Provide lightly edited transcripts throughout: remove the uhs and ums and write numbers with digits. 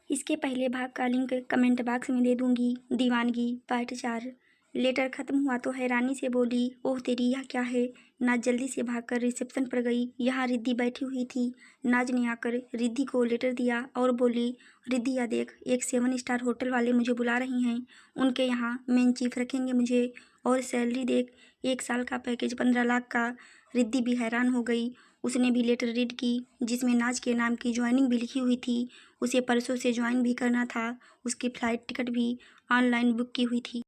इसके पहले भाग का लिंक कमेंट बॉक्स में दे दूंगी। दीवानगी पार्ट 4। लेटर खत्म हुआ तो हैरानी से बोली, ओह तेरी, यह क्या है। नाज जल्दी से भागकर रिसेप्शन पर गई। यहाँ रिद्धि बैठी हुई थी। नाज ने आकर रिद्धि को लेटर दिया और बोली, रिद्धि यह देख, एक 7 स्टार होटल वाले मुझे बुला रहे हैं। उनके यहाँ मेन चीफ रखेंगे मुझे, और सैलरी देख, 1 साल का पैकेज 15 लाख का। रिद्धि भी हैरान हो गई। उसने भी लेटर रीड की जिसमें नाज के नाम की ज्वाइनिंग भी लिखी हुई थी। उसे परसों से ज्वाइन भी करना था। उसकी फ्लाइट टिकट भी ऑनलाइन बुक की हुई थी।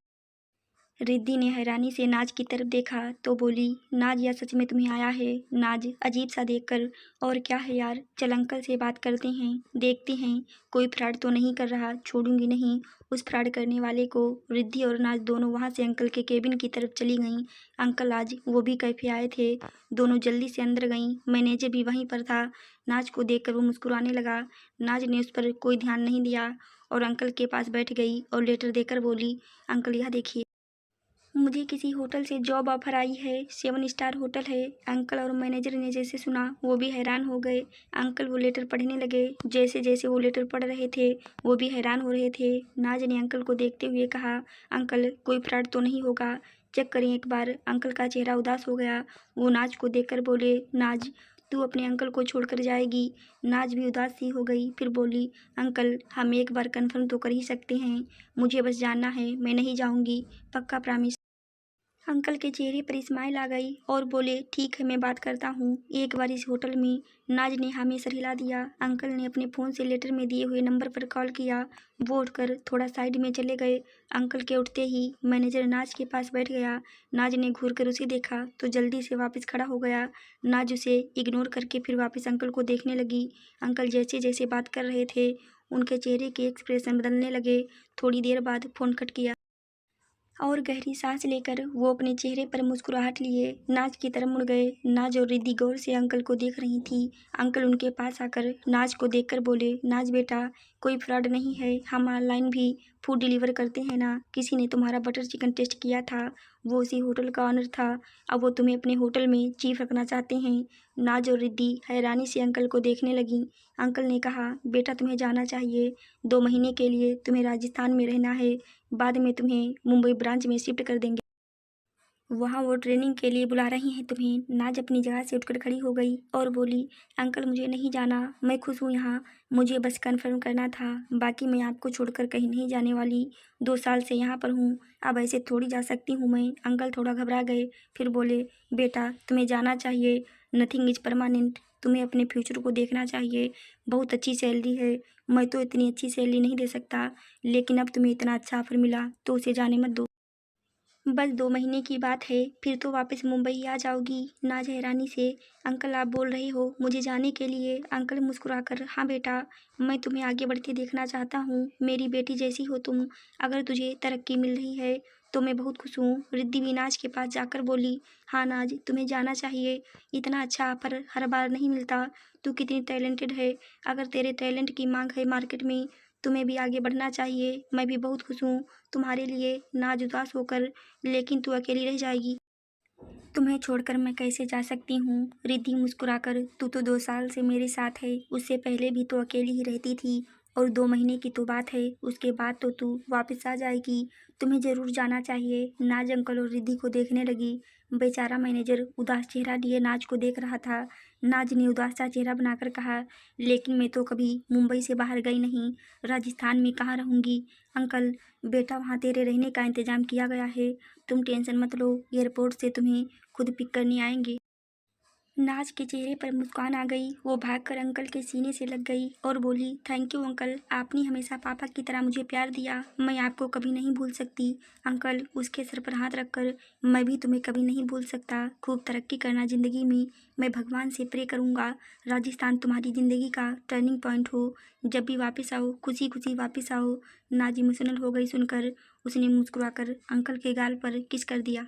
रिद्धि ने हैरानी से नाज की तरफ देखा तो बोली, नाज यह सच में तुम्हें आया है। नाज अजीब सा देखकर, और क्या है यार, चल अंकल से बात करते हैं, देखते हैं कोई फ्रॉड तो नहीं कर रहा, छोड़ूंगी नहीं उस फ्रॉड करने वाले को। रिद्धि और नाज दोनों वहां से अंकल के केबिन की तरफ चली गईं। अंकल आज वो भी कैफे आए थे। दोनों जल्दी से अंदर गईं। मैनेजर भी वहीं पर था। नाज को देखकर वो मुस्कुराने लगा। नाज ने उस पर कोई ध्यान नहीं दिया और अंकल के पास बैठ गई और लेटर देकर बोली, अंकल यह देखिए, मुझे किसी होटल से जॉब ऑफर आई है। 7 स्टार होटल है। अंकल और मैनेजर ने जैसे सुना वो भी हैरान हो गए। अंकल वो लेटर पढ़ने लगे। जैसे जैसे वो लेटर पढ़ रहे थे वो भी हैरान हो रहे थे। नाज ने अंकल को देखते हुए कहा, अंकल कोई फ्रॉड तो नहीं होगा, चेक करें एक बार। अंकल का चेहरा उदास हो गया। वो नाज को देखकर बोले, नाज तू अपने अंकल को छोड़कर जाएगी। नाज भी उदास सी हो गई। फिर बोली, अंकल हम एक बार कन्फर्म तो कर ही सकते हैं, मुझे बस जानना है, मैं नहीं जाऊंगी, पक्का प्रॉमिस। अंकल के चेहरे पर स्माइल आ गई और बोले, ठीक है मैं बात करता हूँ, एक बार इस होटल में। नाज ने हामी सर हिला दिया। अंकल ने अपने फ़ोन से लेटर में दिए हुए नंबर पर कॉल किया। वो उठकर थोड़ा साइड में चले गए। अंकल के उठते ही मैनेजर नाज के पास बैठ गया। नाज ने घूर कर उसे देखा तो जल्दी से वापस खड़ा हो गया। नाज उसे इग्नोर करके फिर वापस अंकल को देखने लगी। अंकल जैसे जैसे बात कर रहे थे उनके चेहरे के एक्सप्रेशन बदलने लगे। थोड़ी देर बाद फ़ोन कट किया और गहरी सांस लेकर वो अपने चेहरे पर मुस्कुराहट लिए नाज की तरफ मुड़ गए। नाज और रिद्धि गौर से अंकल को देख रही थी। अंकल उनके पास आकर नाज को देखकर बोले, नाज बेटा कोई फ्रॉड नहीं है, हम ऑनलाइन भी फूड डिलीवर करते हैं ना। किसी ने तुम्हारा बटर चिकन टेस्ट किया था, वो उसी होटल का ऑनर था। अब वो तुम्हें अपने होटल में चीफ रखना चाहते हैं। नाज और रिद्धि हैरानी से अंकल को देखने लगी। अंकल ने कहा, बेटा तुम्हें जाना चाहिए, 2 महीने के लिए तुम्हें राजस्थान में रहना है, बाद में तुम्हें मुंबई ब्रांच में शिफ्ट कर देंगे। वहाँ वो ट्रेनिंग के लिए बुला रही हैं तुम्हें। नाज अपनी जगह से उठकर खड़ी हो गई और बोली, अंकल मुझे नहीं जाना, मैं खुश हूँ यहाँ, मुझे बस कंफर्म करना था, बाकी मैं आपको छोड़कर कहीं नहीं जाने वाली। 2 साल से यहाँ पर हूँ, अब ऐसे थोड़ी जा सकती हूँ मैं। अंकल थोड़ा घबरा गए। फिर बोले, बेटा तुम्हें जाना चाहिए, नथिंग इज परमानेंट, तुम्हें अपने फ्यूचर को देखना चाहिए। बहुत अच्छी सैलरी है, मैं तो इतनी अच्छी सैलरी नहीं दे सकता, लेकिन अब तुम्हें इतना अच्छा ऑफर मिला तो उसे जाने मत दो। बस 2 महीने की बात है, फिर तो वापस मुंबई ही आ जाओगी। नाज हैरानी से, अंकल आप बोल रहे हो मुझे जाने के लिए। अंकल मुस्कुराकर, हाँ बेटा, मैं तुम्हें आगे बढ़ते देखना चाहता हूँ, मेरी बेटी जैसी हो तुम। अगर तुझे तरक्की मिल रही है तो मैं बहुत खुश हूँ। रिद्धि भी नाज के पास जाकर बोली, हाँ नाज तुम्हें जाना चाहिए, इतना अच्छा ऑफर हर बार नहीं मिलता, तू कितनी टैलेंटेड है। अगर तेरे टैलेंट की मांग है मार्केट में, तुम्हें भी आगे बढ़ना चाहिए। मैं भी बहुत खुश हूँ तुम्हारे लिए। नाज उदास होकर, लेकिन तू अकेली रह जाएगी, तुम्हें छोड़कर मैं कैसे जा सकती हूँ। रिद्धि मुस्कुराकर, तू तो 2 साल से मेरे साथ है, उससे पहले भी तो अकेली ही रहती थी, और 2 महीने की तो बात है, उसके बाद तो तू वापस आ जाएगी, तुम्हें ज़रूर जाना चाहिए। नाज अंकल और रिद्धि को देखने लगी। बेचारा मैनेजर उदास चेहरा लिए नाज को देख रहा था। नाज ने उदास सा चेहरा बनाकर कहा, लेकिन मैं तो कभी मुंबई से बाहर गई नहीं, राजस्थान में कहाँ रहूँगी। अंकल बेटा वहाँ तेरे रहने का इंतज़ाम किया गया है, तुम टेंशन मत लो, एयरपोर्ट से तुम्हें खुद पिक करने आएंगे। नाज के चेहरे पर मुस्कान आ गई। वो भागकर अंकल के सीने से लग गई और बोली, थैंक यू अंकल, आपने हमेशा पापा की तरह मुझे प्यार दिया, मैं आपको कभी नहीं भूल सकती। अंकल उसके सर पर हाथ रखकर, मैं भी तुम्हें कभी नहीं भूल सकता, खूब तरक्की करना ज़िंदगी में, मैं भगवान से प्रे करूँगा राजस्थान तुम्हारी ज़िंदगी का टर्निंग पॉइंट हो, जब भी वापस आओ खुशी खुशी वापस आओ। नाज इमोशनल हो गई सुनकर। उसने मुस्कुराकर अंकल के गाल पर किस कर दिया।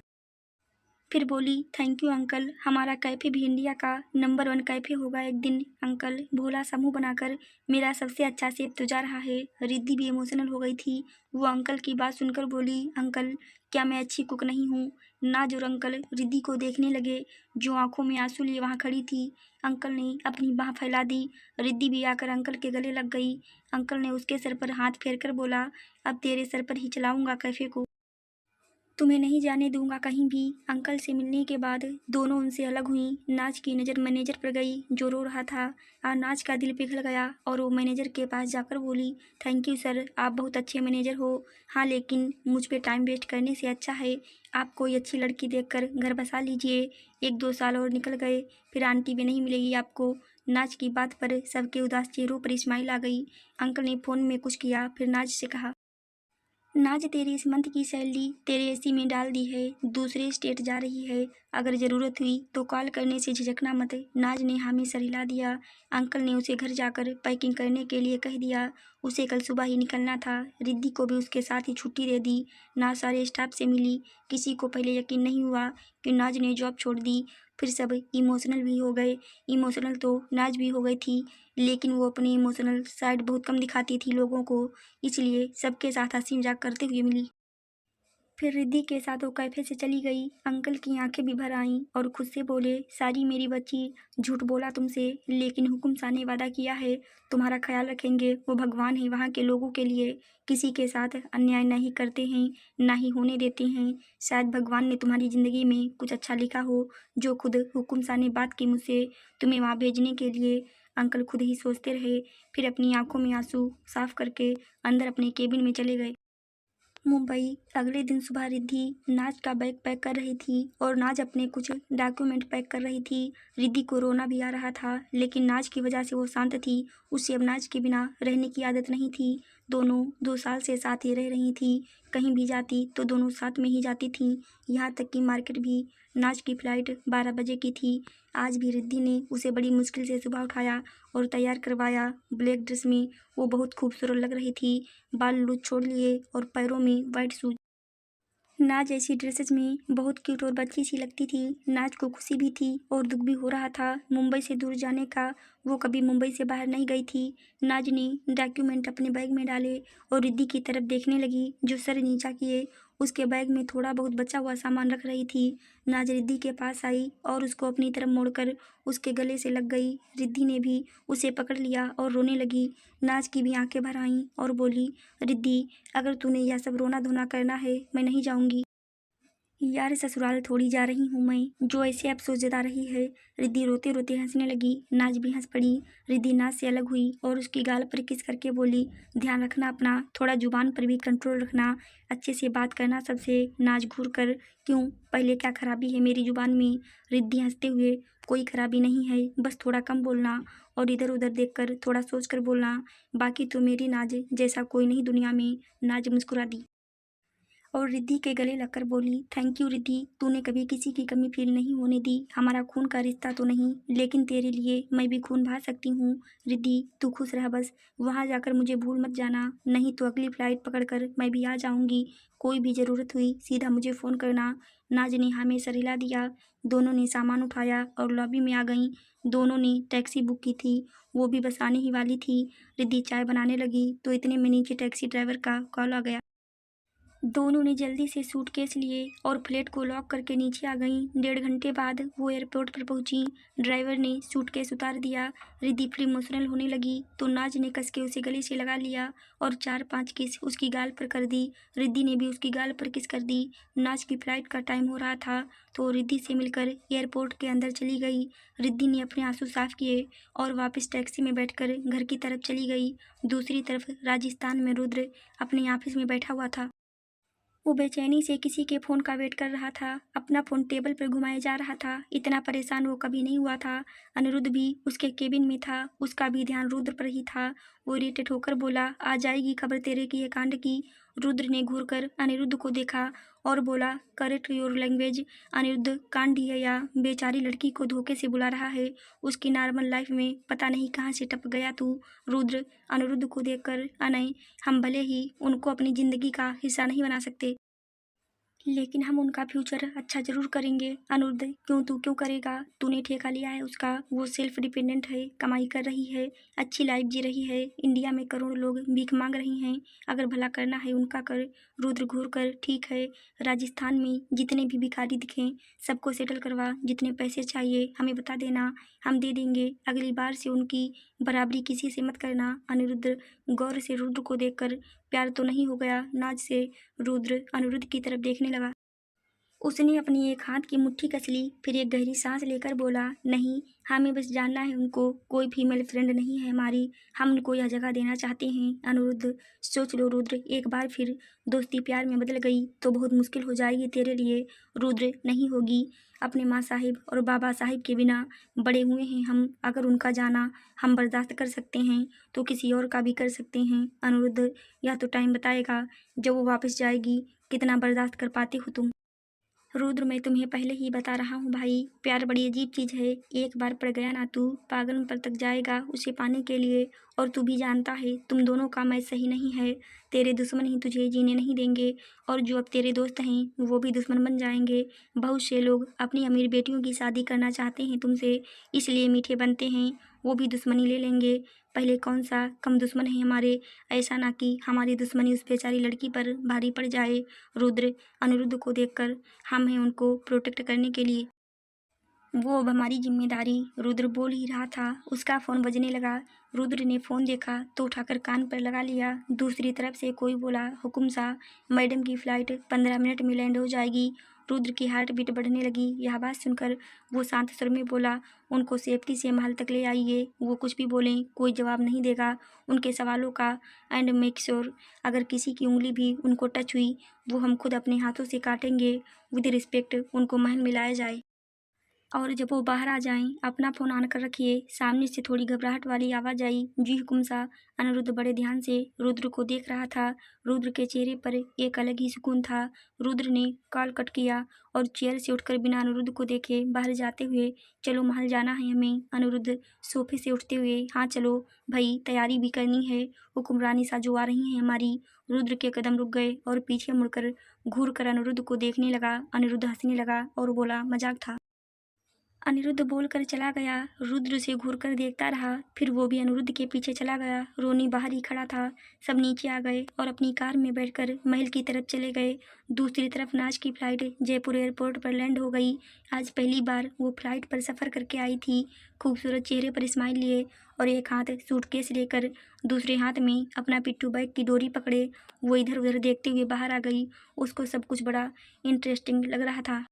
फिर बोली, थैंक यू अंकल, हमारा कैफ़े भी इंडिया का नंबर 1 कैफ़े होगा एक दिन अंकल। भोला सा मुँह बनाकर, मेरा सबसे अच्छा शेफ़ तो जा रहा है। रिद्धि भी इमोशनल हो गई थी। वो अंकल की बात सुनकर बोली, अंकल क्या मैं अच्छी कुक नहीं हूँ? नाज और अंकल रिद्धि को देखने लगे, जो आंखों में आंसू लिए वहाँ खड़ी थी। अंकल ने अपनी बाँह फैला दी। रिद्धि भी आकर अंकल के गले लग गई। अंकल ने उसके सर पर हाथ फेर कर बोला, अब तेरे सर पर ही चलाऊंगा कैफ़े को, तुम्हें नहीं जाने दूंगा कहीं भी। अंकल से मिलने के बाद दोनों उनसे अलग हुईं। नाज की नज़र मैनेजर पर गई, जो रो रहा था। नाज का दिल पिघल गया और वो मैनेजर के पास जाकर बोली, थैंक यू सर, आप बहुत अच्छे मैनेजर हो। हाँ, लेकिन मुझ पे टाइम वेस्ट करने से अच्छा है आप कोई अच्छी लड़की देखकर घर बसा लीजिए। 1-2 साल और निकल गए, फिर आंटी भी नहीं मिलेगी आपको। नाज की बात पर सबके उदास चेहरों पर स्माइल आ गई। अंकल ने फ़ोन में कुछ किया, फिर नाज से कहा, नाज तेरी इस मंथ की सैलरी तेरे एसी में डाल दी है, दूसरे स्टेट जा रही है। अगर ज़रूरत हुई तो कॉल करने से झिझकना मत। नाज ने हामी सर हिला दिया। अंकल ने उसे घर जाकर पैकिंग करने के लिए कह दिया। उसे कल सुबह ही निकलना था। रिद्धि को भी उसके साथ ही छुट्टी दे दी। नाज सारे स्टाफ से मिली। किसी को पहले यकीन नहीं हुआ कि नाज ने जॉब छोड़ दी। फिर सब इमोशनल भी हो गए। इमोशनल तो नाज भी हो गई थी, लेकिन वो अपनी इमोशनल साइड बहुत कम दिखाती थी लोगों को, इसलिए सबके साथ हंसी मजाक करते हुए मिली। फिर रिद्धि के साथ वो कैफे से चली गई। अंकल की आंखें भी भर आईं और खुद से बोले, सारी मेरी बच्ची, झूठ बोला तुमसे, लेकिन हुकुम शाह ने वादा किया है तुम्हारा ख्याल रखेंगे। वो भगवान है वहाँ के लोगों के लिए, किसी के साथ अन्याय नहीं करते हैं, ना ही होने देते हैं। शायद भगवान ने तुम्हारी ज़िंदगी में कुछ अच्छा लिखा हो, जो खुद हुकुम शाह ने बात की मुझसे तुम्हें वहाँ भेजने के लिए। अंकल खुद ही सोचते रहे, फिर अपनी आंखों में आंसू साफ करके अंदर अपने केबिन में चले गए। मुंबई। अगले दिन सुबह रिद्धि नाज का बैग पैक कर रही थी और नाज अपने कुछ डॉक्यूमेंट पैक कर रही थी। रिद्धि को रोना भी आ रहा था, लेकिन नाज की वजह से वो शांत थी। उसे अब नाज के बिना रहने की आदत नहीं थी। दोनों 2 साल से साथ ही रह रही थी। कहीं भी जाती तो दोनों साथ में ही जाती थीं। यहाँ तक कि मार्केट भी। नाज की फ्लाइट 12 बजे की थी। आज भी रिद्धि ने उसे बड़ी मुश्किल से सुबह उठाया और तैयार करवाया। ब्लैक ड्रेस में वो बहुत खूबसूरत लग रही थी। बाल लूज छोड़ लिए और पैरों में वाइट शूज। नाज ऐसी ड्रेसेस में बहुत क्यूट और बच्ची सी लगती थी। नाज को खुशी भी थी और दुख भी हो रहा था मुंबई से दूर जाने का। वो कभी मुंबई से बाहर नहीं गई थी। नाज ने डॉक्यूमेंट अपने बैग में डाले और रिद्धि की तरफ देखने लगी, जो सर नीचा किए उसके बैग में थोड़ा बहुत बचा हुआ सामान रख रही थी। नाज रिद्धि के पास आई और उसको अपनी तरफ मोड़कर उसके गले से लग गई। रिद्धि ने भी उसे पकड़ लिया और रोने लगी। नाज की भी आंखें भर आईं और बोली, रिद्धि, अगर तूने यह सब रोना धोना करना है, मैं नहीं जाऊंगी। यार ससुराल थोड़ी जा रही हूँ मैं, जो ऐसे अफसोस जता रही है। रिद्धि रोते रोते हंसने लगी। नाज भी हंस पड़ी। रिद्धि नाज से अलग हुई और उसकी गाल पर किस करके बोली, ध्यान रखना अपना, थोड़ा जुबान पर भी कंट्रोल रखना, अच्छे से बात करना सबसे। नाज घूर कर, क्यों, पहले क्या खराबी है मेरी जुबान में? रिद्धि हंसते हुए, कोई खराबी नहीं है, बस थोड़ा कम बोलना और इधर उधर देख कर थोड़ा सोच कर बोलना। बाकी तो मेरी नाज जैसा कोई नहीं दुनिया में। नाज मुस्कुरा दी और रिद्धि के गले लगकर बोली, थैंक यू रिद्धि, तूने कभी किसी की कमी फील नहीं होने दी। हमारा खून का रिश्ता तो नहीं, लेकिन तेरे लिए मैं भी खून बहा सकती हूँ। रिद्धि, तू खुश रह बस, वहाँ जाकर मुझे भूल मत जाना, नहीं तो अगली फ्लाइट पकड़कर मैं भी आ जाऊँगी। कोई भी ज़रूरत हुई सीधा मुझे फ़ोन करना। नाज ने हाँ में सर हिला दिया। दोनों ने सामान उठाया और लॉबी में आ गईं। दोनों ने टैक्सी बुक की थी, वो भी बस आने ही वाली थी। रिद्धि चाय बनाने लगी तो इतने में नीचे टैक्सी ड्राइवर का कॉल आ गया। दोनों ने जल्दी से सूटकेस लिए और फ्लैट को लॉक करके नीचे आ गईं। 1.5 घंटे बाद वो एयरपोर्ट पर पहुंची। ड्राइवर ने सूटकेस उतार दिया। रिद्धि फिर इमोशनल होने लगी तो नाज ने कस के उसे गले से लगा लिया और 4-5 किस उसकी गाल पर कर दी। रिद्धि ने भी उसकी गाल पर किस कर दी। नाज की फ्लाइट का टाइम हो रहा था तो रिद्धि से मिलकर एयरपोर्ट के अंदर चली गई। रिद्धि ने अपने आंसू साफ किए और वापस टैक्सी में बैठकर घर की तरफ चली गई। दूसरी तरफ राजस्थान में रुद्र अपने ऑफिस में बैठा हुआ था। वो बेचैनी से किसी के फ़ोन का वेट कर रहा था। अपना फ़ोन टेबल पर घुमाए जा रहा था। इतना परेशान वो कभी नहीं हुआ था। अनिरुद्ध भी उसके केबिन में था। उसका भी ध्यान रुद्र पर ही था। वो इरिटेट होकर बोला, आ जाएगी खबर तेरे किए कांड की। रुद्र ने घूरकर अनिरुद्ध को देखा और बोला, करेक्ट योर लैंग्वेज। अनिरुद्ध कांड है या बेचारी लड़की को धोखे से बुला रहा है? उसकी नॉर्मल लाइफ में पता नहीं कहाँ से टप गया तू। रुद्र अनिरुद्ध को देखकर, अनय, हम भले ही उनको अपनी ज़िंदगी का हिस्सा नहीं बना सकते, लेकिन हम उनका फ्यूचर अच्छा ज़रूर करेंगे। अनिरुद्ध, क्यों? तू क्यों करेगा? तूने ठेका लिया है उसका, वो सेल्फ डिपेंडेंट है, कमाई कर रही है, अच्छी लाइफ जी रही है। इंडिया में करोड़ों लोग भीख मांग रही हैं, अगर भला करना है उनका कर। रुद्र घूर कर, ठीक है, राजस्थान में जितने भी भिखारी दिखें सबको सेटल करवा, जितने पैसे चाहिए हमें बता देना, हम दे देंगे। अगली बार से उनकी बराबरी किसी से मत करना। अनिरुद्ध गौर से रुद्र को देखकर, प्यार तो नहीं हो गया? नाज से रुद्र अनिरुद्ध की तरफ देखने लगा। उसने अपनी एक हाथ की मुट्ठी कस ली, फिर एक गहरी सांस लेकर बोला, नहीं, हमें बस जानना है उनको, कोई फीमेल फ्रेंड नहीं है हमारी, हम उनको यह जगह देना चाहते हैं। अनिरुद्ध, सोच लो रुद्र, एक बार फिर दोस्ती प्यार में बदल गई तो बहुत मुश्किल हो जाएगी तेरे लिए। रुद्र, नहीं होगी, अपने माँ साहिब और बाबा साहिब के बिना बड़े हुए हैं हम, अगर उनका जाना हम बर्दाश्त कर सकते हैं तो किसी और का भी कर सकते हैं। अनिरुद्ध, यह तो टाइम बताएगा जब वो वापस जाएगी, कितना बर्दाश्त कर पाते हो तुम। रुद्र, मैं तुम्हें पहले ही बता रहा हूँ भाई, प्यार बड़ी अजीब चीज़ है, एक बार पड़ गया ना तू पागलपन तक जाएगा उसे पाने के लिए। और तू भी जानता है तुम दोनों का मैच सही नहीं है, तेरे दुश्मन ही तुझे जीने नहीं देंगे, और जो अब तेरे दोस्त हैं वो भी दुश्मन बन जाएंगे। बहुत से लोग अपनी अमीर बेटियों की शादी करना चाहते हैं तुमसे, इसलिए मीठे बनते हैं, वो भी दुश्मनी ले लेंगे। पहले कौन सा कम दुश्मन है हमारे, ऐसा ना कि हमारी दुश्मनी उस बेचारी लड़की पर भारी पड़ जाए। रुद्र अनिरुद्ध को देखकर, हम हैं उनको प्रोटेक्ट करने के लिए, वो अब हमारी जिम्मेदारी। रुद्र बोल ही रहा था, उसका फ़ोन बजने लगा। रुद्र ने फ़ोन देखा तो उठाकर कान पर लगा लिया। दूसरी तरफ से कोई बोला, हुकुम सा, मैडम की फ़्लाइट 15 मिनट में लैंड हो जाएगी। रुद्र की हार्ट बीट बढ़ने लगी। यह बात सुनकर वो शांत स्वर में बोला, उनको सेफ्टी से महल तक ले आइए, वो कुछ भी बोलें कोई जवाब नहीं देगा उनके सवालों का। एंड मेक श्योर अगर किसी की उंगली भी उनको टच हुई वो हम खुद अपने हाथों से काटेंगे। विद रिस्पेक्ट उनको महल में लाया जाए, और जब वो बाहर आ जाएं अपना फ़ोन ऑन कर रखिए। सामने से थोड़ी घबराहट वाली आवाज़ आई, जी हुकुम सा। अनिरुद्ध बड़े ध्यान से रुद्र को देख रहा था। रुद्र के चेहरे पर एक अलग ही सुकून था। रुद्र ने कॉल कट किया और चेयर से उठकर बिना अनिरुद्ध को देखे बाहर जाते हुए, चलो महल जाना है हमें। अनिरुद्ध सोफे से उठते हुए, हाँ चलो भाई, तैयारी भी करनी है, हुक्मरानी साजो आ रही हैं हमारी। रुद्र के कदम रुक गए और पीछे मुड़कर घूर कर अनिरुद्ध को देखने लगा। अनिरुद्ध हंसने लगा और बोला, मजाक था। अनिरुद्ध बोलकर चला गया। रुद्र उसे घूरकर देखता रहा, फिर वो भी अनिरुद्ध के पीछे चला गया। रोनी बाहर ही खड़ा था। सब नीचे आ गए और अपनी कार में बैठकर महल की तरफ चले गए। दूसरी तरफ नाज की फ्लाइट जयपुर एयरपोर्ट पर लैंड हो गई। आज पहली बार वो फ्लाइट पर सफ़र करके आई थी। खूबसूरत चेहरे पर स्माइल लिए और एक हाथ सूटकेस लेकर दूसरे हाथ में अपना पिट्ठू बैग की डोरी पकड़े वो इधर उधर देखते हुए बाहर आ गई। उसको सब कुछ बड़ा इंटरेस्टिंग लग रहा था।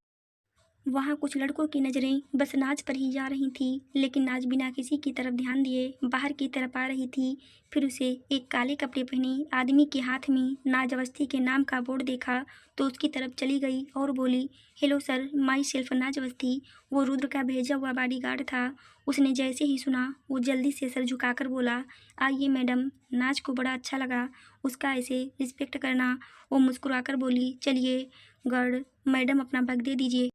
वहाँ कुछ लड़कों की नज़रें बस नाज पर ही जा रही थी, लेकिन नाज बिना किसी की तरफ ध्यान दिए बाहर की तरफ आ रही थी। फिर उसे एक काले कपड़े पहने आदमी के हाथ में नाज अवस्थी के नाम का बोर्ड देखा तो उसकी तरफ चली गई और बोली, हेलो सर, माई सेल्फ नाज अवस्थी। वो रुद्र का भेजा हुआ बॉडीगार्ड था। उसने जैसे ही सुना वो जल्दी से सर झुकाकर बोला, आइए मैडम। नाज को बड़ा अच्छा लगा उसका ऐसे रिस्पेक्ट करना। वो मुस्कुराकर बोली, चलिए गार्ड मैडम, अपना बैग दे दीजिए।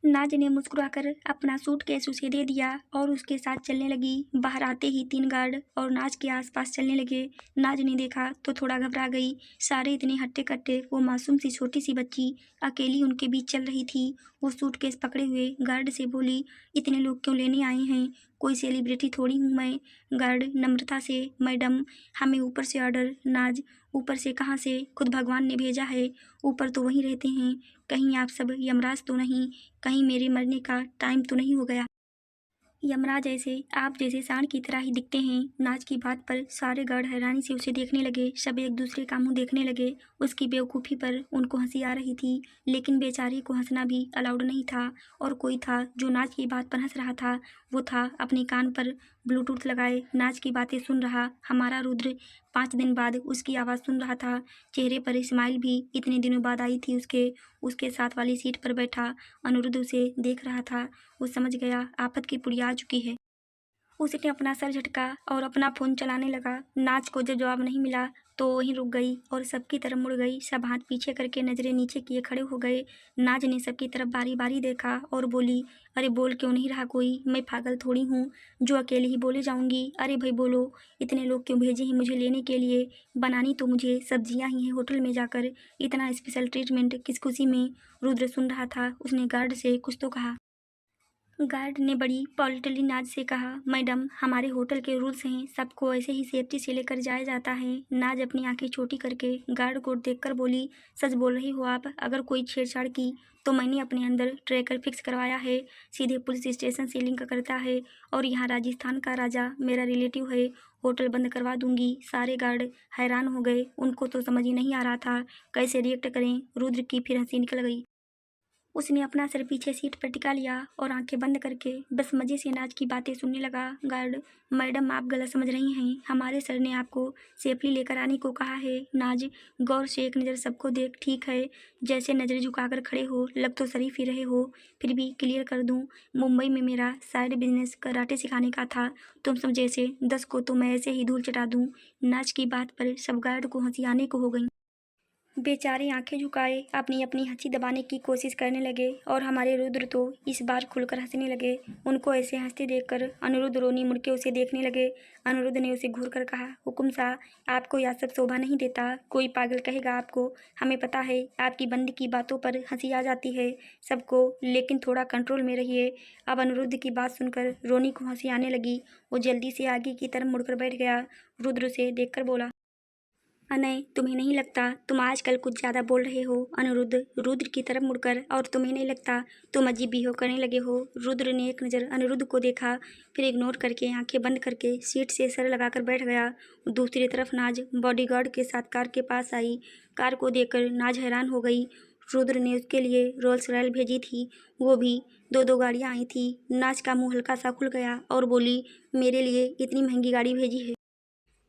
नाज ने मुस्कुराकर अपना सूटकेस उसे दे दिया और उसके साथ चलने लगी। बाहर आते ही 3 गार्ड और नाज के आसपास चलने लगे। नाज ने देखा तो थोड़ा घबरा गई। सारे इतने हट्टे कट्टे, वो मासूम सी छोटी सी बच्ची अकेली उनके बीच चल रही थी। वो सूटकेस पकड़े हुए गार्ड से बोली, इतने लोग क्यों लेने आए हैं, कोई सेलिब्रिटी थोड़ी हूँ मैं। गार्ड नम्रता से, मैडम हमें ऊपर से ऑर्डर। नाज, ऊपर से कहाँ से, खुद भगवान ने भेजा है, ऊपर तो वहीं रहते हैं। कहीं आप सब यमराज तो नहीं, कहीं मेरे मरने का टाइम तो नहीं हो गया। यमराज ऐसे आप जैसे सांड की तरह ही दिखते हैं। नाज की बात पर सारे गार्ड हैरानी से उसे देखने लगे। सब एक दूसरे का मुंह देखने लगे। उसकी बेवकूफ़ी पर उनको हंसी आ रही थी, लेकिन बेचारे को हंसना भी अलाउड नहीं था। और कोई था जो नाज की बात पर हंस रहा था। वो था अपने कान पर ब्लूटूथ लगाए नाज की बातें सुन रहा हमारा रुद्र। 5 दिन बाद उसकी आवाज़ सुन रहा था। चेहरे पर स्माइल भी इतने दिनों बाद आई थी उसके। उसके साथ वाली सीट पर बैठा अनिरुद्ध उसे देख रहा था। वो समझ गया आफत की पुड़िया आ चुकी है। उसने अपना सर झटका और अपना फ़ोन चलाने लगा। नाज को जब जवाब नहीं मिला तो वहीं रुक गई और सबकी तरफ मुड़ गई। सब हाथ पीछे करके नज़रें नीचे किए खड़े हो गए। नाज ने सबकी तरफ बारी बारी देखा और बोली, अरे बोल क्यों नहीं रहा कोई? मैं पागल थोड़ी हूँ जो अकेले ही बोले जाऊँगी। अरे भाई बोलो, इतने लोग क्यों भेजे हैं मुझे लेने के लिए? बनानी तो मुझे सब्जियाँ ही हैं होटल में जाकर। इतना स्पेशल ट्रीटमेंट किस खुशी में? रुद्र सुन रहा था। उसने गार्ड से कुछ तो कहा। गार्ड ने बड़ी पॉलिटली नाज से कहा, मैडम हमारे होटल के रूल्स हैं, सबको ऐसे ही सेफ्टी से लेकर जाया जाता है। नाज अपनी आंखें छोटी करके गार्ड को देखकर बोली, सच बोल रही हो आप? अगर कोई छेड़छाड़ की तो मैंने अपने अंदर ट्रैकर फिक्स करवाया है, सीधे पुलिस स्टेशन से लिंक करता है और यहाँ राजस्थान का राजा मेरा रिलेटिव है, होटल बंद करवा दूंगी। सारे गार्ड हैरान हो गए। उनको तो समझ ही नहीं आ रहा था कैसे रिएक्ट करें। रुद्र की फिर हंसी निकल गई। उसने अपना सिर पीछे सीट पर टिका लिया और आंखें बंद करके बस मज़े से नाज की बातें सुनने लगा। गार्ड, मैडम आप गलत समझ रही हैं, हमारे सर ने आपको सेफली लेकर आने को कहा है। नाज, गौर से एक नज़र सबको देख। ठीक है, जैसे नज़रें झुकाकर खड़े हो, लग तो शरीफ ही रहे हो, फिर भी क्लियर कर दूं, मुंबई में मेरा साइड बिजनेस कराटे सिखाने का था। तुम सब जैसे 10 को तो मैं ऐसे ही धूल चटा दूं। नाज की बात पर सब गार्ड को हंसी आने को हो गई। बेचारे आंखें झुकाए अपनी अपनी हंसी दबाने की कोशिश करने लगे और हमारे रुद्र तो इस बार खुलकर हंसने लगे। उनको ऐसे हंसते देखकर अनिरुद्ध रोनी मुड़ के उसे देखने लगे। अनिरुद्ध ने उसे घूर कर कहा, हुकुम सा, आपको यह सब शोभा नहीं देता। कोई पागल कहेगा आपको। हमें पता है आपकी बंदी की बातों पर हंसी आ जाती है सबको, लेकिन थोड़ा कंट्रोल में रहिए। अब अनिरुद्ध की बात सुनकर रोनी को हंसी आने लगी। वो जल्दी से आगे की तरफ मुड़कर बैठ गया। रुद्र से देखकर बोला, अनय, तुम्हें नहीं लगता तुम आजकल कुछ ज़्यादा बोल रहे हो? अनिरुद्ध रुद्र की तरफ मुड़कर, और तुम्हें नहीं लगता तुम अजीब बिहेव करने लगे हो? रुद्र ने एक नज़र अनिरुद्ध को देखा, फिर इग्नोर करके आंखें बंद करके सीट से सर लगाकर बैठ गया। दूसरी तरफ नाज बॉडीगार्ड के साथ कार के पास आई। कार को देखकर नाज हैरान हो गई। रुद्र ने उसके लिए रोल्स रॉयल भेजी थी, वो भी दो दो गाड़ियाँ आई थी। नाज का मुंह हल्का सा खुल गया और बोली, मेरे लिए इतनी महंगी गाड़ी भेजी है?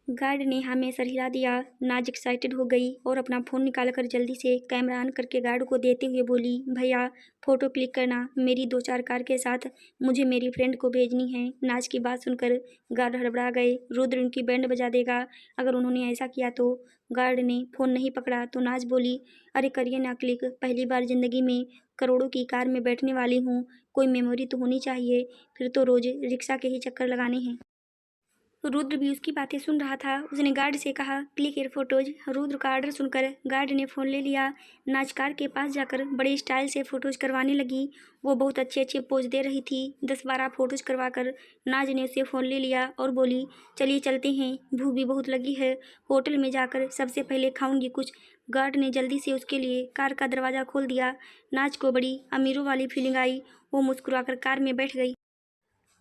गार्ड ने हमें सर हिला दिया। नाज एक्साइटेड हो गई और अपना फ़ोन निकालकर जल्दी से कैमरा ऑन करके गार्ड को देते हुए बोली, भैया फ़ोटो क्लिक करना, मेरी 2-4 कार के साथ मुझे मेरी फ्रेंड को भेजनी है। नाज की बात सुनकर गार्ड हड़बड़ा गए। रुद्र उनकी बैंड बजा देगा अगर उन्होंने ऐसा किया तो। गार्ड ने फ़ोन नहीं पकड़ा तो नाज बोली, अरे करिए ना क्लिक, पहली बार ज़िंदगी में करोड़ों की कार में बैठने वाली हूँ, कोई मेमोरी तो होनी चाहिए, फिर तो रोज़ रिक्शा के ही चक्कर लगाने हैं। रुद्र भी उसकी बातें सुन रहा था। उसने गार्ड से कहा, क्लिक एयर फोटोज। रुद्र का ऑर्डर सुनकर गार्ड ने फ़ोन ले लिया। नाच कार के पास जाकर बड़े स्टाइल से फ़ोटोज करवाने लगी। वो बहुत अच्छे अच्छे पोज दे रही थी। 10-12 फ़ोटोज करवाकर नाज ने उसे फ़ोन ले लिया और बोली, चलिए चलते हैं, भूख भी बहुत लगी है, होटल में जाकर सबसे पहले खाऊंगी कुछ। गार्ड ने जल्दी से उसके लिए कार का दरवाज़ा खोल दिया। नाज को बड़ी अमीरों वाली फीलिंग आई। वो मुस्कुराकर कार में बैठ गई।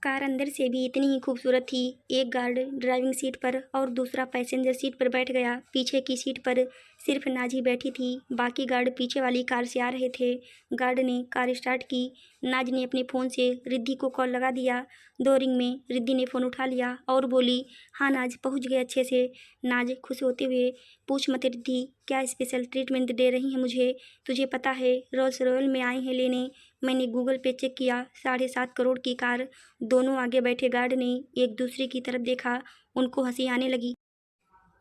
कार अंदर से भी इतनी ही खूबसूरत थी। एक गार्ड ड्राइविंग सीट पर और दूसरा पैसेंजर सीट पर बैठ गया। पीछे की सीट पर सिर्फ नाज ही बैठी थी, बाकी गार्ड पीछे वाली कार से आ रहे थे। गार्ड ने कार स्टार्ट की। नाज ने अपने फ़ोन से रिद्धि को कॉल लगा दिया। 2 रिंग में रिद्धि ने फ़ोन उठा लिया और बोली, हाँ नाज पहुँच गए अच्छे से। नाज खुश होते हुए, पूछ मत रिद्धि, क्या स्पेशल ट्रीटमेंट दे रही हैं मुझे? तुझे पता है रोल्स रॉयल में आए हैं लेने। मैंने गूगल पे चेक किया, 7.5 करोड़ की कार। दोनों आगे बैठे गार्ड ने एक दूसरे की तरफ देखा। उनको हंसी आने लगी।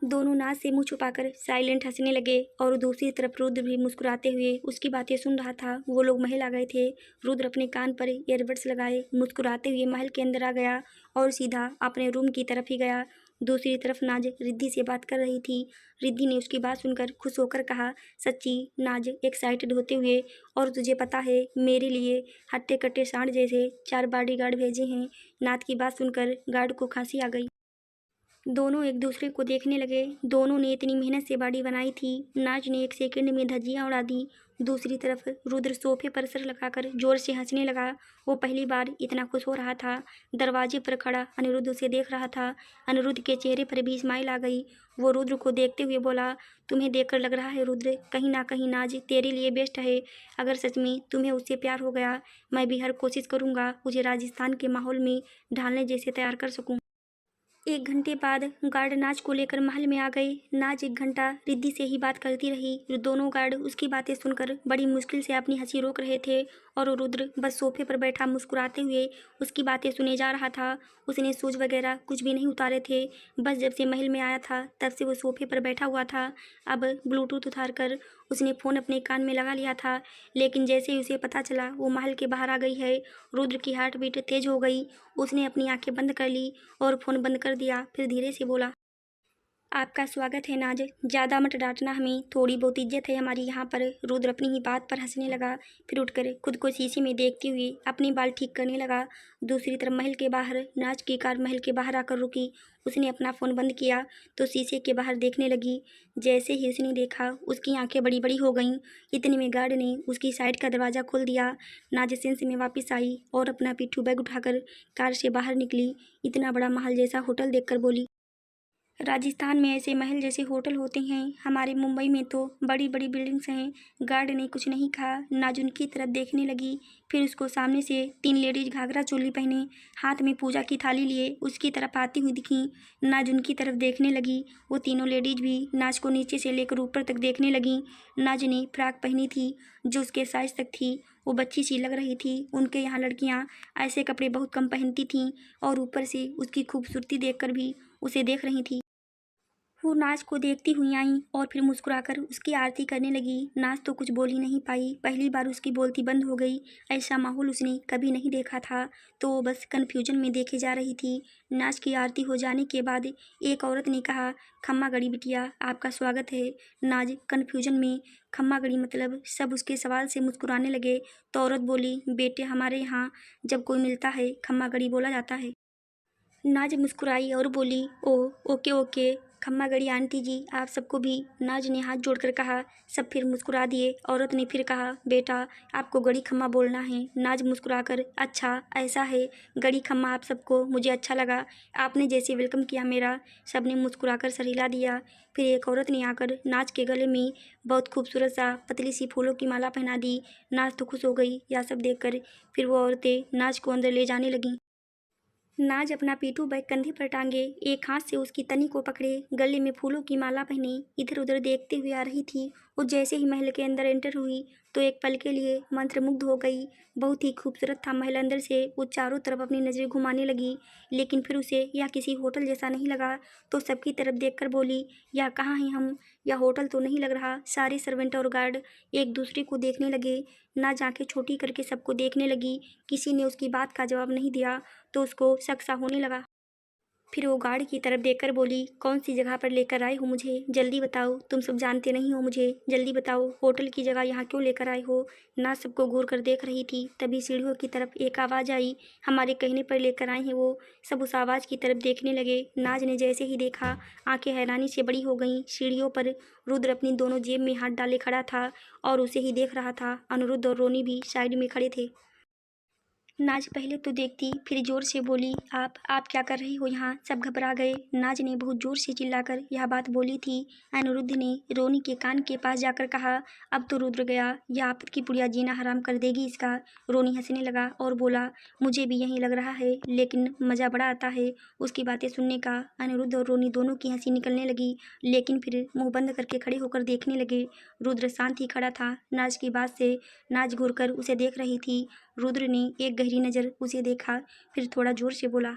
दोनों नाक से मुंह छुपाकर साइलेंट हंसने लगे और दूसरी तरफ रुद्र भी मुस्कुराते हुए उसकी बातें सुन रहा था। वो लोग महल आ गए थे। रुद्र अपने कान पर ईयरबड्स लगाए मुस्कुराते हुए महल के अंदर आ गया और सीधा अपने रूम की तरफ ही गया। दूसरी तरफ नाज रिद्धि से बात कर रही थी। रिद्धि ने उसकी बात सुनकर खुश होकर कहा, सच्ची? नाज एक्साइटेड होते हुए, और तुझे पता है मेरे लिए हट्टे कट्टे सांड जैसे 4 बॉडीगार्ड भेजे हैं। नाथ की बात सुनकर गार्ड को खांसी आ गई। दोनों एक दूसरे को देखने लगे। दोनों ने इतनी मेहनत से बॉडी बनाई थी। नाज ने 1 सेकंड में धज्जियां उड़ा दी। दूसरी तरफ रुद्र सोफे पर सर लगाकर जोर से हंसने लगा। वो पहली बार इतना खुश हो रहा था। दरवाजे पर खड़ा अनिरुद्ध उसे देख रहा था। अनिरुद्ध के चेहरे पर भी स्माइल आ गई। वो रुद्र को देखते हुए बोला, तुम्हें देखकर लग रहा है रुद्र, कहीं ना कहीं नाज तेरे लिए बेस्ट है। अगर सच में तुम्हें उससे प्यार हो गया, मैं भी हर कोशिश करूँगा उसे राजस्थान के माहौल में ढालने जैसे तैयार कर सकूँ। 1 घंटे बाद गार्ड नाज को लेकर महल में आ गए। नाज 1 घंटा रिद्धि से ही बात करती रही। दोनों गार्ड उसकी बातें सुनकर बड़ी मुश्किल से अपनी हंसी रोक रहे थे और रुद्र बस सोफे पर बैठा मुस्कुराते हुए उसकी बातें सुने जा रहा था। उसने शूज वगैरह कुछ भी नहीं उतारे थे। बस जब से महल में आया था तब से वो सोफे पर बैठा हुआ था। अब ब्लूटूथ उतार कर उसने फ़ोन अपने कान में लगा लिया था, लेकिन जैसे ही उसे पता चला वो महल के बाहर आ गई है, रुद्र की हार्ट बीट तेज हो गई। उसने अपनी आंखें बंद कर ली और फ़ोन बंद कर दिया। फिर धीरे से बोला, आपका स्वागत है नाज, ज़्यादा मत डांटना, हमें थोड़ी बहुत इज्जत है हमारी यहाँ पर। रुद्र अपनी ही बात पर हंसने लगा। फिर उठकर खुद को शीशे में देखते हुए अपने बाल ठीक करने लगा। दूसरी तरफ महल के बाहर नाज की कार महल के बाहर आकर रुकी। उसने अपना फ़ोन बंद किया तो शीशे के बाहर देखने लगी। जैसे ही उसने देखा उसकी आंखें बड़ी बड़ी हो गईं। इतने में गार्ड ने उसकी साइड का दरवाज़ा खोल दिया। नाज सेंस में वापस आई और अपना पिट्ठू बैग उठाकर कार से बाहर निकली। इतना बड़ा महल जैसा होटल देखकर बोली, राजस्थान में ऐसे महल जैसे होटल होते हैं, हमारे मुंबई में तो बड़ी बड़ी बिल्डिंग्स हैं। गार्ड ने कुछ नहीं कहा। नाज उनकी तरफ देखने लगी। फिर उसको सामने से 3 लेडीज घाघरा चोली पहने हाथ में पूजा की थाली लिए उसकी तरफ आती हुई दिखी। नाज उनकी तरफ देखने लगी। वो तीनों लेडीज भी नाज को नीचे से लेकर ऊपर तक देखने लगी। नाज ने फ्रॉक पहनी थी जो उसके साइज तक थी। वो बच्ची सी लग रही थी। उनके यहाँ लड़कियाँ ऐसे कपड़े बहुत कम पहनती थीं और ऊपर से उसकी खूबसूरती देखकर भी उसे देख रही थी। वो नाज को देखती हुई आई और फिर मुस्कुराकर उसकी आरती करने लगी। नाज तो कुछ बोल ही नहीं पाई। पहली बार उसकी बोलती बंद हो गई। ऐसा माहौल उसने कभी नहीं देखा था, तो वो बस कन्फ्यूजन में देखे जा रही थी। नाज की आरती हो जाने के बाद एक औरत ने कहा, खम्मा गड़ी बिटिया, आपका स्वागत है। नाज कन्फ्यूजन में खम्मा गड़ी मतलब सब उसके सवाल से मुस्कुराने लगे। तो औरत बोली, बेटे हमारे यहाँ जब कोई मिलता है खम्मा गड़ी बोला जाता है। नाज मुस्कुराई और बोली, ओह ओके ओके, खम्मा गड़ी आंटी जी आप सबको भी। नाज ने हाथ जोड़कर कहा। सब फिर मुस्कुरा दिए। औरत ने फिर कहा, बेटा आपको गड़ी खम्मा बोलना है। नाज मुस्कुराकर, अच्छा ऐसा है, गड़ी खम्मा आप सबको, मुझे अच्छा लगा आपने जैसे वेलकम किया मेरा। सब ने मुस्कुराकर सर हिला दिया। फिर एक औरत ने आकर नाज के गले में बहुत खूबसूरत सा पतली सी फूलों की माला पहना दी। नाज तो खुश हो गई यह सब देखकर। फिर वो औरतें नाज को अंदर ले जाने लगीं। नाज अपना पीठू बैग कंधे पर टांगे एक हाथ से उसकी तनी को पकड़े गले में फूलों की माला पहने इधर उधर देखते हुए आ रही थी। वो जैसे ही महल के अंदर एंटर हुई तो एक पल के लिए मंत्रमुग्ध हो गई। बहुत ही खूबसूरत था महल अंदर से। वो चारों तरफ अपनी नज़रें घुमाने लगी, लेकिन फिर उसे यह किसी होटल जैसा नहीं लगा। तो सबकी तरफ देखकर बोली, यह कहाँ हैं हम, यह होटल तो नहीं लग रहा। सारे सर्वेंट और गार्ड एक दूसरे को देखने लगे। नाज आंखें छोटी करके सबको देखने लगी। किसी ने उसकी बात का जवाब नहीं दिया तो उसको शक सा होने लगा। फिर वो गार्ड की तरफ देखकर बोली, कौन सी जगह पर लेकर आए हो मुझे, जल्दी बताओ, तुम सब जानते नहीं हो मुझे, जल्दी बताओ होटल की जगह यहाँ क्यों लेकर आए हो। ना सबको घूर कर देख रही थी। तभी सीढ़ियों की तरफ एक आवाज़ आई, हमारे कहने पर लेकर आए हैं वो। सब उस आवाज़ की तरफ देखने लगे। नाज ने जैसे ही देखा आंखें हैरानी से बड़ी हो गईं। सीढ़ियों पर रुद्र अपनी दोनों जेब में हाथ डाले खड़ा था और उसे ही देख रहा था। अनिरुद्ध और रोनी भी साइड में खड़े थे। नाज पहले तो देखती फिर जोर से बोली, आप क्या कर रही हो यहाँ। सब घबरा गए। नाज ने बहुत जोर से चिल्लाकर यह बात बोली थी। अनिरुद्ध ने रोनी के कान के पास जाकर कहा, अब तो रुद्र गया, यह आपद की पुड़िया जीना हराम कर देगी इसका। रोनी हंसने लगा और बोला, मुझे भी यही लग रहा है, लेकिन मज़ा बड़ा आता है उसकी बातें सुनने का। अनिरुद्ध और रोनी दोनों की हंसी निकलने लगी, लेकिन फिर मुंह बंद करके खड़े होकर देखने लगे। रुद्र शांत ही खड़ा था। नाज की बात से नाज घूरकर उसे देख रही थी। रुद्र ने एक गहरी नज़र उसे देखा, फिर थोड़ा जोर से बोला,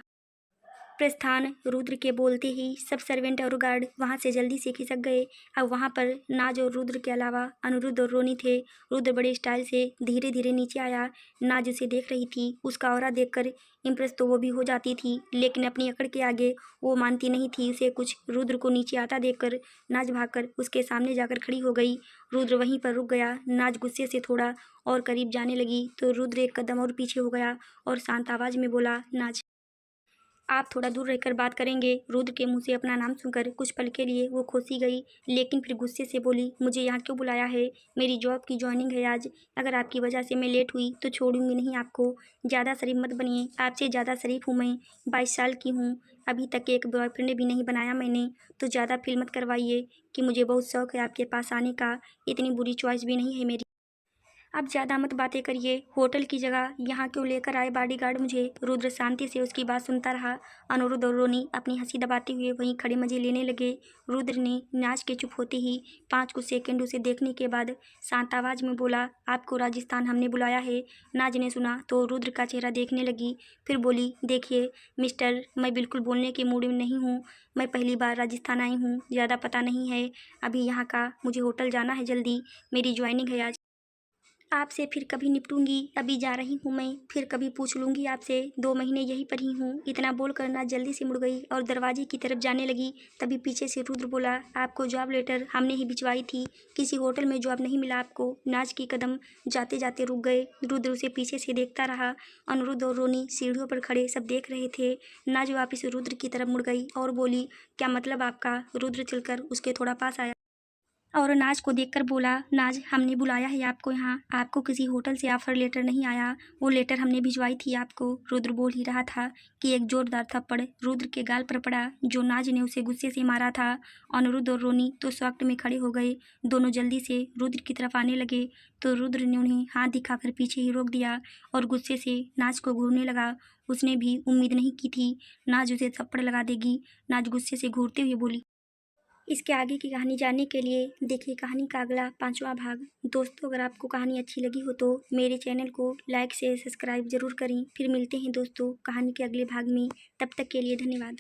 प्रस्थान। रुद्र के बोलते ही सब सर्वेंट और गार्ड वहां से जल्दी से खिसक गए। अब वहां पर नाज और रुद्र के अलावा अनिरुद्ध और रोनी थे। रुद्र बड़े स्टाइल से धीरे धीरे नीचे आया। नाज उसे देख रही थी। उसका ऑरा देखकर इम्प्रेस तो वो भी हो जाती थी, लेकिन अपनी अकड़ के आगे वो मानती नहीं थी उसे कुछ। रुद्र को नीचे आता देखकर नाज भागकर उसके सामने जाकर खड़ी हो गई। रुद्र वहीं पर रुक गया। नाज गुस्से से थोड़ा और करीब जाने लगी तो रुद्र एक कदम और पीछे हो गया और शांत आवाज में बोला, नाज आप थोड़ा दूर रहकर बात करेंगे। रुद्र के मुंह से अपना नाम सुनकर कुछ पल के लिए वो खोसी गई, लेकिन फिर गुस्से से बोली, मुझे यहाँ क्यों बुलाया है, मेरी जॉब की ज्वाइनिंग है आज। अगर आपकी वजह से मैं लेट हुई तो छोड़ूंगी नहीं आपको। ज़्यादा शरीफ मत बनिए, आपसे ज़्यादा शरीफ हूँ मैं, 22 साल की हूँ, अभी तक एक बॉयफ्रेंड भी नहीं बनाया मैंने। तो ज़्यादा फील मत करवाइए कि मुझे बहुत शौक है आपके पास आने का, इतनी बुरी चॉइस भी नहीं है मेरी। आप ज़्यादा मत बातें करिए, होटल की जगह यहाँ क्यों लेकर आए बॉडीगार्ड मुझे। रुद्र शांति से उसकी बात सुनता रहा। अनिरुद्ध और रोनी अपनी हंसी दबाते हुए वहीं खड़े मजे लेने लगे। रुद्र ने नाच के चुप होते ही 5 कुछ सेकंड उसे देखने के बाद शांत आवाज में बोला, आपको राजस्थान हमने बुलाया है। नाज ने सुना तो रुद्र का चेहरा देखने लगी, फिर बोली, देखिए मिस्टर, मैं बिल्कुल बोलने के मूड में नहीं हूँ। मैं पहली बार राजस्थान आई हूँ, ज़्यादा पता नहीं है अभी यहाँ का। मुझे होटल जाना है जल्दी, मेरी ज्वाइनिंग है आज। आपसे फिर कभी निपटूंगी, अभी जा रही हूँ मैं, फिर कभी पूछ लूँगी आपसे। 2 महीने यहीं पर ही हूँ। इतना बोलकर नाज जल्दी से मुड़ गई और दरवाजे की तरफ जाने लगी। तभी पीछे से रुद्र बोला, आपको जॉब लेटर हमने ही भिजवाई थी, किसी होटल में जॉब नहीं मिला आपको। नाज के कदम जाते जाते रुक गए। रुद्र उसे पीछे से देखता रहा। अनिरुद्ध और रोनी सीढ़ियों पर खड़े सब देख रहे थे। नाज वापिस रुद्र की तरफ मुड़ गई और बोली, क्या मतलब आपका। रुद्र चलकर उसके थोड़ा पास आया और नाज को देखकर बोला, नाज हमने बुलाया है आपको यहाँ, आपको किसी होटल से ऑफर लेटर नहीं आया, वो लेटर हमने भिजवाई थी आपको। रुद्र बोल ही रहा था कि एक जोरदार थप्पड़ रुद्र के गाल पर पड़ा जो नाज ने उसे गुस्से से मारा था। अनिरुद्ध और रोनी तो शॉक्ड में खड़े हो गए। दोनों जल्दी से रुद्र की तरफ आने लगे तो रुद्र ने उन्हें हाथ दिखाकर पीछे ही रोक दिया और गुस्से से नाज को घूरने लगा। उसने भी उम्मीद नहीं की थी नाज उसे थप्पड़ लगा देगी। नाज गुस्से से घूरते हुए बोली, इसके आगे की कहानी जानने के लिए देखिए कहानी का अगला 5वां भाग। दोस्तों, अगर आपको कहानी अच्छी लगी हो तो मेरे चैनल को लाइक शेयर सब्सक्राइब ज़रूर करें। फिर मिलते हैं दोस्तों कहानी के अगले भाग में। तब तक के लिए धन्यवाद।